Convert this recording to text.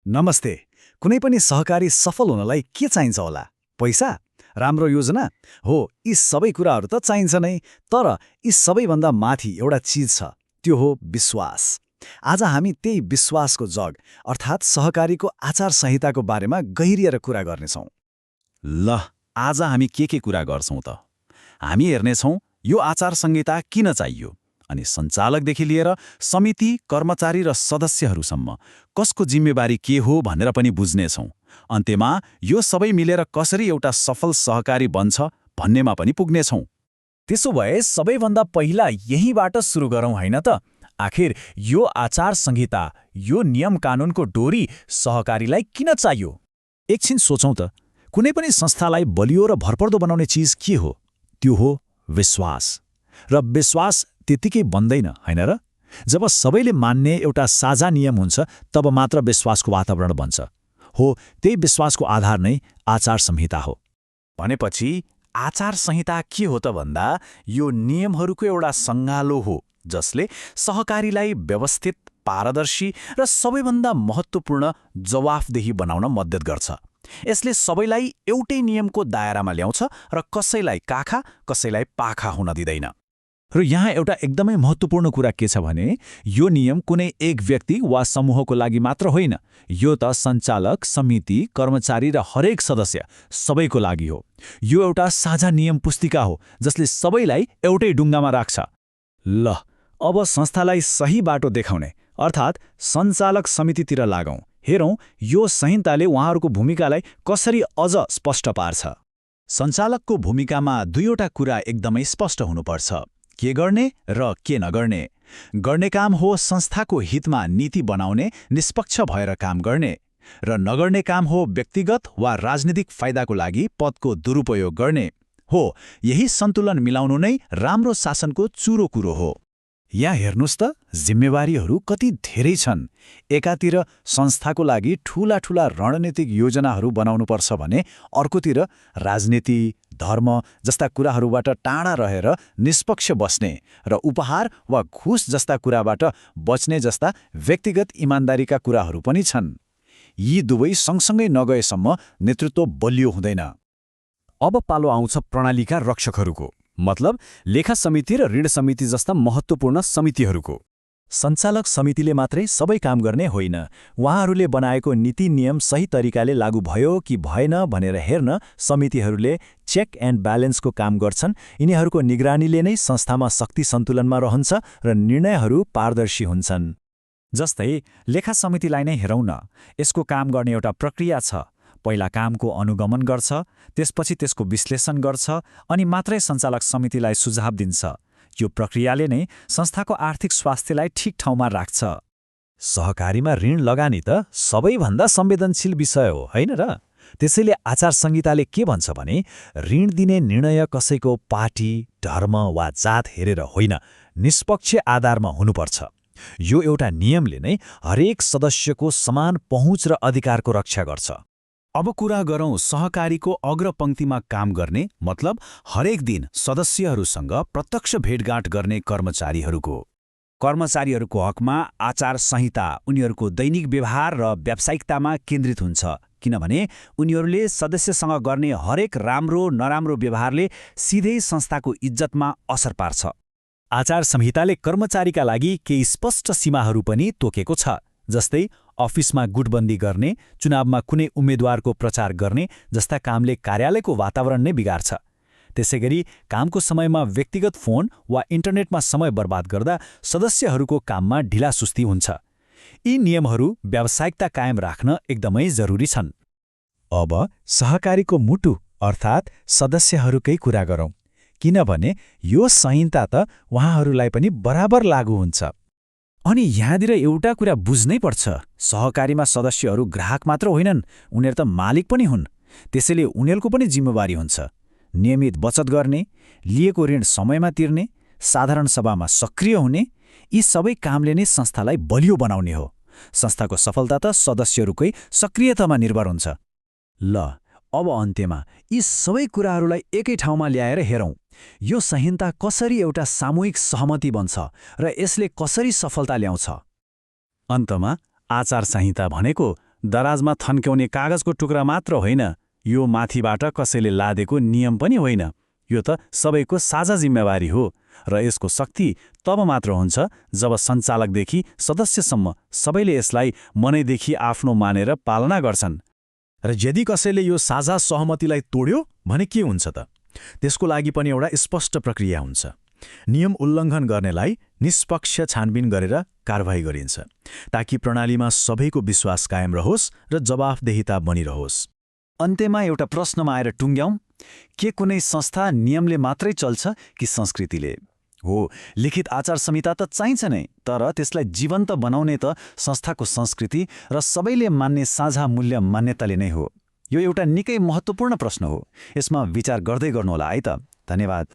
नमस्ते। कुनै पनि सहकारी सफल हुनलाई के चाहिन्छ होला? पैसा? राम्रो योजना? हो, यी सबै कुराहरू त चाहिन्छ नै, तर यी सबैभन्दा माथि एउटा चिज छ, त्यो हो विश्वास। आज हामी त्यही विश्वासको जग अर्थात् सहकारीको आचार संहिताको बारेमा गहिरिएर कुरा गर्नेछौँ। ल आज हामी के कुरा गर्छौं त? हामी हेर्नेछौँ यो आचार संहिता किन चाहियो अनि सञ्चालकदेखि लिएर समिति, कर्मचारी र सदस्यहरूसम्म कसको जिम्मेवारी के हो भनेर पनि बुझ्नेछौँ। अन्त्यमा यो सबै मिलेर कसरी एउटा सफल सहकारी बन्छ भन्नेमा पनि पुग्नेछौँ। त्यसो भए सबैभन्दा पहिला यहीँबाट सुरु गरौँ होइन त? आखिर यो आचार संहिता, यो नियम कानुनको डोरी सहकारीलाई किन चाहियो? एकछिन सोचौँ त, कुनै पनि संस्थालाई बलियो र भरपर्दो बनाउने चिज के हो? त्यो हो विश्वास। र विश्वास त्यतिकै बन्दैन, होइन र? जब सबैले मान्ने एउटा साझा नियम हुन्छ तब मात्र विश्वासको वातावरण बन्छ। हो, त्यही विश्वासको आधार नै आचार संहिता हो। भनेपछि आचार संहिता के हो त भन्दा यो नियमहरूको एउटा सङ्गालो हो जसले सहकारीलाई व्यवस्थित, पारदर्शी र सबैभन्दा महत्त्वपूर्ण जवाफदेही बनाउन मद्दत गर्छ। यसले सबैलाई एउटै नियमको दायरामा ल्याउँछ र कसैलाई काखा, कसैलाई पाखा हुन दिँदैन। र यहाँ एउटा एकदमै महत्त्वपूर्ण कुरा के छ भने यो नियम कुनै एक व्यक्ति वा समूहको लागि मात्र होइन। यो त सञ्चालक, समिति, कर्मचारी र हरेक सदस्य सबैको लागि हो। यो एउटा साझा नियम पुस्तिका हो जसले सबैलाई एउटै डुङ्गामा राख्छ। ल, अब संस्थालाई सही बाटो देखाउने अर्थात् सञ्चालक समितितिर लागौँ। हेरौँ यो संहिताले उहाँहरूको भूमिकालाई कसरी अझ स्पष्ट पार्छ। सञ्चालकको भूमिकामा दुईवटा कुरा एकदमै स्पष्ट हुनुपर्छ। के गर्ने र के नगर्ने। गर्ने काम हो संस्थाको हितमा नीति बनाउने, निष्पक्ष भएर काम गर्ने, र नगर्ने काम हो व्यक्तिगत वा राजनीतिक फाइदाको लागि पदको दुरुपयोग गर्ने। हो, यही सन्तुलन मिलाउनु नै राम्रो शासनको चुरो कुरो हो। यहाँ हेर्नुस् त, जिम्मेवारीहरू कति धेरै छन्। एकातिर संस्थाको लागि ठूला रणनीतिक योजनाहरू बनाउनुपर्छ भने अर्कोतिर राजनीति, धर्म जस्ता कुराहरूबाट टाढा रहेर निष्पक्ष बस्ने र उपहार वा घुस जस्ता कुराबाट बच्ने जस्ता व्यक्तिगत इमान्दारीका कुराहरू पनि छन्। यी दुवै सँगसँगै नगएसम्म नेतृत्व बलियो हुँदैन। अब पालो आउँछ प्रणालीका रक्षकहरूको, मतलब लेखा समिति र ऋण समिति जस्ता महत्त्वपूर्ण समितिहरूको। सञ्चालक समितिले मात्रै सबै काम गर्ने होइन। उहाँहरूले बनाएको नीति नियम सही तरिकाले लागू भयो कि भएन भनेर हेर्न समितिहरूले चेक एन्ड ब्यालेन्सको काम गर्छन्। यिनीहरूको निगरानीले नै संस्थामा शक्ति सन्तुलनमा रहन्छ र निर्णयहरू पारदर्शी हुन्छन्। जस्तै लेखा समितिलाई नै हेरौँ न। यसको काम गर्ने एउटा प्रक्रिया छ। पहिला कामको अनुगमन गर्छ, त्यसपछि त्यसको विश्लेषण गर्छ अनि मात्रै सञ्चालक समितिलाई सुझाव दिन्छ। यो प्रक्रियाले नै संस्थाको आर्थिक स्वास्थ्यलाई ठिक ठाउँमा राख्छ। सहकारीमा ऋण लगानी त सबैभन्दा संवेदनशील विषय हो, होइन र? त्यसैले आचार संहिताले के भन्छ भने ऋण दिने निर्णय कसैको पार्टी, धर्म वा जात हेरेर होइन, निष्पक्ष आधारमा हुनुपर्छ। यो एउटा नियमले नै हरेक सदस्यको समान पहुँच र अधिकारको रक्षा गर्छ। अब कुरा गरौँ सहकारीको अग्रपङ्क्तिमा काम गर्ने, मतलब हरेक दिन सदस्यहरूसँग प्रत्यक्ष भेटघाट गर्ने कर्मचारीहरूको। कर्मचारीहरूको हकमा आचार संहिता उनीहरूको दैनिक व्यवहार र व्यावसायिकतामा केन्द्रित हुन्छ, किनभने उनीहरूले सदस्यसँग गर्ने हरेक राम्रो नराम्रो व्यवहारले सिधै संस्थाको इज्जतमा असर पार्छ। आचार संहिताले कर्मचारीका लागि केही स्पष्ट सीमाहरू पनि तोकेको छ, जस्तै अफिसमा गुटबन्दी गर्ने, चुनावमा कुनै उम्मेद्वारको प्रचार गर्ने जस्ता कामले कार्यालयको वातावरण नै बिगार्छ। त्यसैगरी कामको समयमा व्यक्तिगत फोन वा इन्टरनेटमा समय बर्बाद गर्दा सदस्यहरूको काममा ढिलासुस्ती हुन्छ। यी नियमहरू व्यावसायिकता कायम राख्न एकदमै जरुरी छन्। अब सहकारीको मुटु अर्थात् सदस्यहरूकै कुरा गरौँ, किनभने यो संहिता त उहाँहरूलाई पनि बराबर लागू हुन्छ। अनि यहाँतिर एउटा कुरा बुझ्नै पर्छ, सहकारीमा सदस्यहरू ग्राहक मात्र होइनन्, उनीहरू त मालिक पनि हुन्। त्यसैले उनीहरूको पनि जिम्मेवारी हुन्छ। नियमित बचत गर्ने, लिएको ऋण समयमा तिर्ने, साधारण सभामा सक्रिय हुने, यी सबै कामले नै संस्थालाई बलियो बनाउने हो। संस्थाको सफलता त सदस्यहरूकै सक्रियतामा निर्भर हुन्छ। ल, अब अन्त्यमा यी सबै कुराहरूलाई एकै ठाउँमा ल्याएर हेरौँ। यो संहिता कसरी एउटा सामूहिक सहमति बन्छ र यसले कसरी सफलता ल्याउँछ। अन्तमा आचार संहिता भनेको दराजमा थन्क्याउने कागजको टुक्रा मात्र होइन, यो माथिबाट कसैले लादेको नियम पनि होइन। यो त सबैको साझा जिम्मेवारी हो र यसको शक्ति तब मात्र हुन्छ जब सञ्चालकदेखि सदस्यसम्म सबैले यसलाई मनैदेखि आफ्नो मानेर पालना गर्छन्। र यदि कसैले यो साझा सहमतिलाई तोड्यो भने के हुन्छ त? त्यसको लागि पनि एउटा स्पष्ट प्रक्रिया हुन्छ। नियम उल्लङ्घन गर्नेलाई निष्पक्ष छानबिन गरेर कारबाही गरिन्छ, ताकि प्रणालीमा सबैको विश्वास कायम रहोस् र जवाफदेहिता बनिरहोस्। अन्त्यमा एउटा प्रश्नमा आएर टुङ्ग्याउँ, के कुनै संस्था नियमले मात्रै चल्छ कि संस्कृतिले? हो, लिखित आचार संहिता त चाहिन्छ नै, तर त्यसलाई जीवन्त बनाउने त संस्थाको संस्कृति र सबैले मान्ने साझा मूल्य मान्यताले नै हो। यो एउटा निकै महत्त्वपूर्ण प्रश्न हो। यसमा विचार गर्दै गर्नुहोला है त। धन्यवाद।